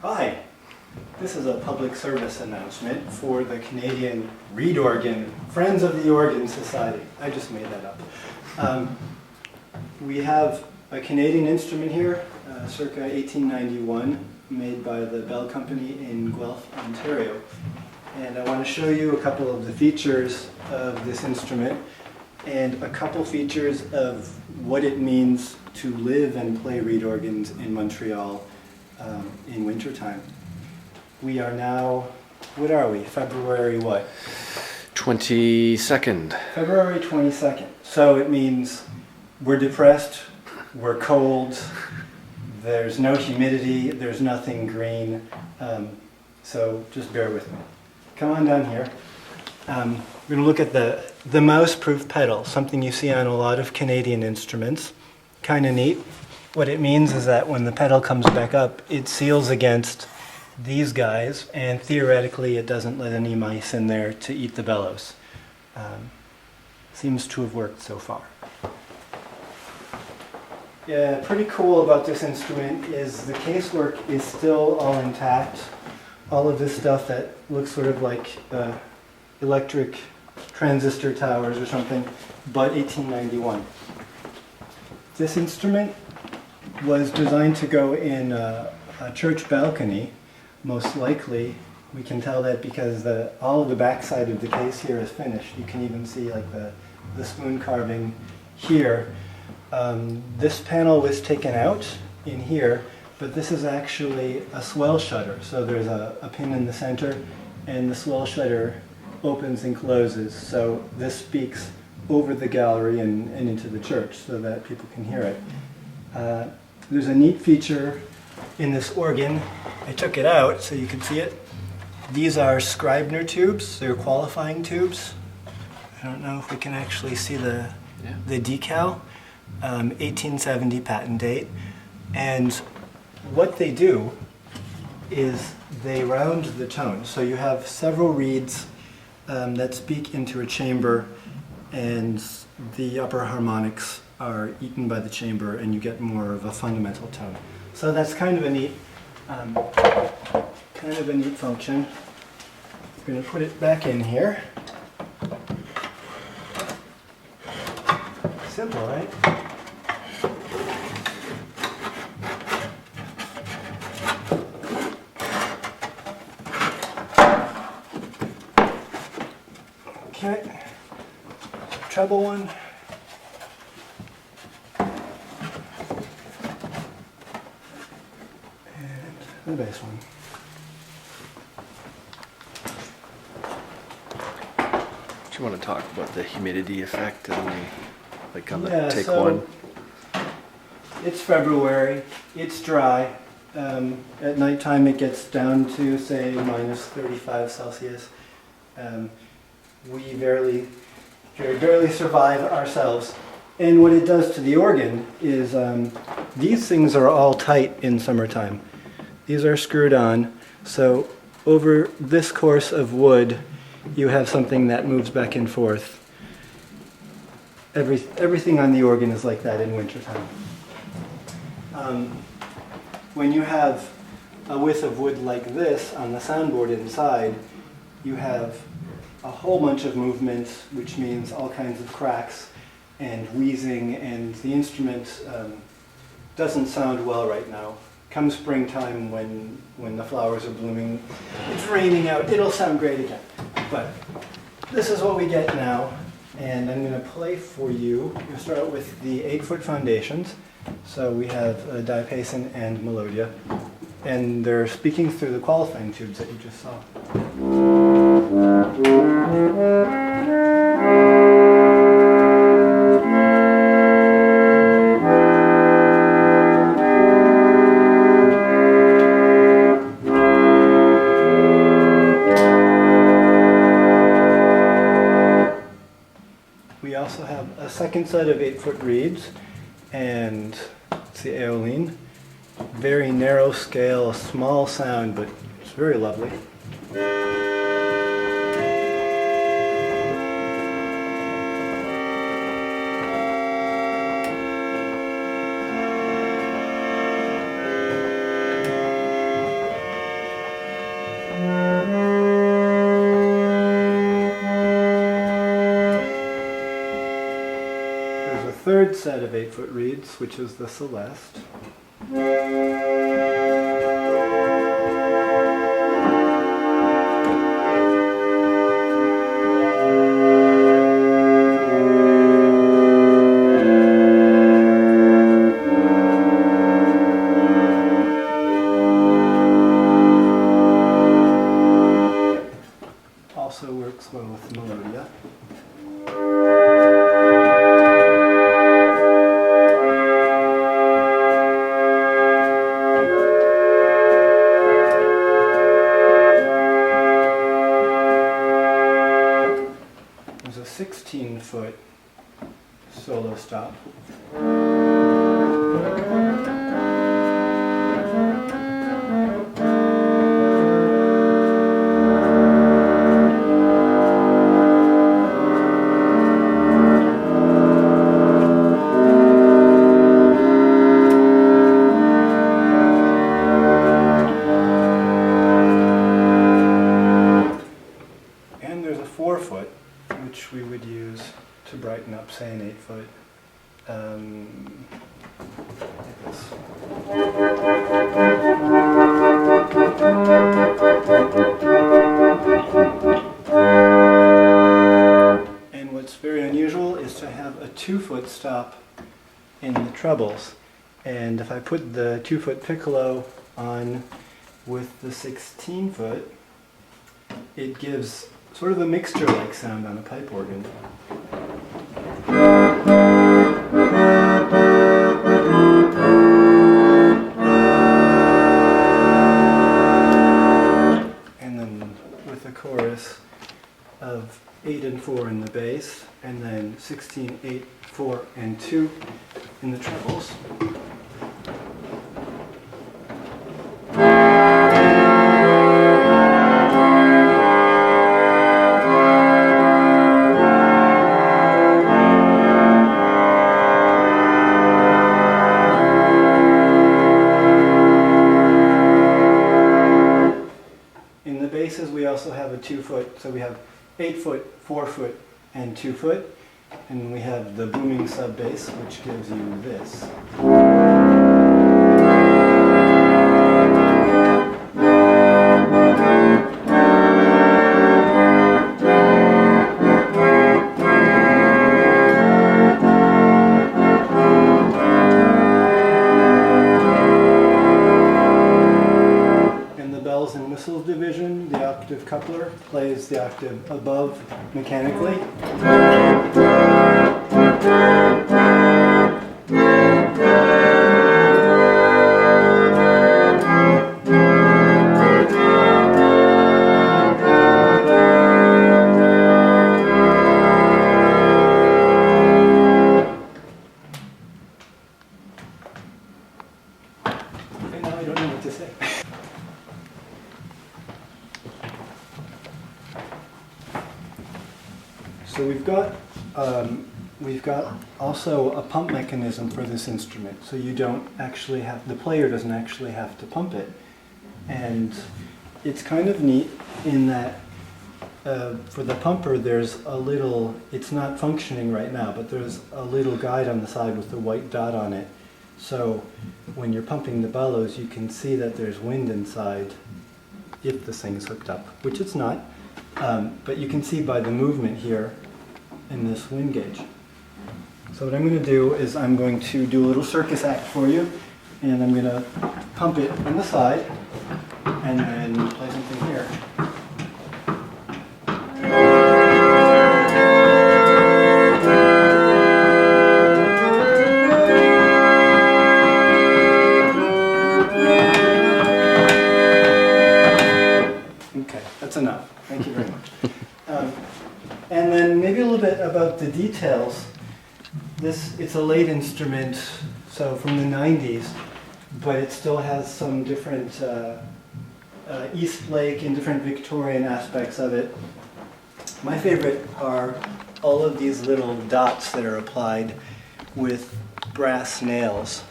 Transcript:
Hi, this is a public service announcement for the Canadian Reed Organ, Friends of the Organ Society. I just made that up. We have a Canadian instrument here, circa 1891, made by the Bell Company in Guelph, Ontario. And I want to show you a couple of the features of this instrument and a couple features of what it means to live and play reed organs in Montreal in wintertime. We are now, what are we, February what? 22nd. February 22nd. So it means we're depressed, we're cold, there's no humidity, there's nothing green, so just bear with me. Come on down here. We're going to look at the mouse-proof pedal, something you see on a lot of Canadian instruments. Kind of neat. What it means is that when the pedal comes back up, it seals against these guys, and theoretically it doesn't let any mice in there to eat the bellows. Seems to have worked so far. Yeah, pretty cool about this instrument is the casework is still all intact. All of this stuff that looks sort of like electric transistor towers or something, but 1891. This instrument was designed to go in a church balcony, most likely. We can tell that because all of the backside of the case here is finished. You can even see like the spoon carving here. This panel was taken out in here, but this is actually a swell shutter. So there's a pin in the center, and the swell shutter opens and closes. So this speaks over the gallery and into the church so that people can hear it. There's a neat feature in this organ. I took it out so you can see it. These are Scribner tubes. They're qualifying tubes. I don't know if we can actually see the decal. 1870 patent date. And what they do is they round the tone. So you have several reeds that speak into a chamber, and the upper harmonics are eaten by the chamber, and you get more of a fundamental tone. So that's kind of a neat function. We're going to put it back in here. Simple, right? Okay, treble one. And the bass one. Do you want to talk about the humidity effect on the take so one? It's February, it's dry. At nighttime it gets down to say minus 35 Celsius. We very barely survive ourselves. And what it does to the organ is these things are all tight in summertime. These are screwed on, so over this course of wood you have something that moves back and forth. Everything on the organ is like that in wintertime. When you have a width of wood like this on the soundboard inside, you have a whole bunch of movement, which means all kinds of cracks and wheezing, and the instrument doesn't sound well right now. Come springtime when the flowers are blooming, it's raining out, it'll sound great again. But this is what we get now, and I'm going to play for you. We'll start with the 8-foot foundations. So we have diapason and melodia, and they're speaking through the qualifying tubes that you just saw. We also have a second set of 8-foot reeds, and it's the Aeolene. Very narrow scale, small sound, but it's very lovely. third set of 8-foot reeds, which is the Celeste. Also works well with Melodia. There's a 16-foot solo stop. And there's a 4-foot, which we would use to brighten up, say, an 8-foot. Like this. And what's very unusual is to have a 2-foot stop in the trebles. And if I put the 2-foot piccolo on with the 16-foot, it gives sort of a mixture-like sound on a pipe organ. And then with a chorus of 8 and 4 in the bass, and then 16, 8, 4, and 2 in the trebles. In the basses we also have a 2-foot, so we have 8-foot, 4-foot, and 2-foot. And we have the booming sub bass, which gives you this. In the bells and whistles division, the octave coupler plays the octave above mechanically. And now I don't know what to say. So we've got also a pump mechanism for this instrument. So you don't actually have, the player doesn't actually have to pump it. And it's kind of neat in that for the pumper there's a little, it's not functioning right now, but there's a little guide on the side with the white dot on it. So when you're pumping the bellows, you can see that there's wind inside if this thing's hooked up, which it's not. But you can see by the movement here in this wind gauge. So what I'm going to do is I'm going to do a little circus act for you, and I'm going to pump it on the side and then play something here. Okay, that's enough. Thank you very much. And then maybe a little bit about the details. It's a late instrument, so from the 90s, but it still has some different East Lake and different Victorian aspects of it. My favorite are all of these little dots that are applied with brass nails.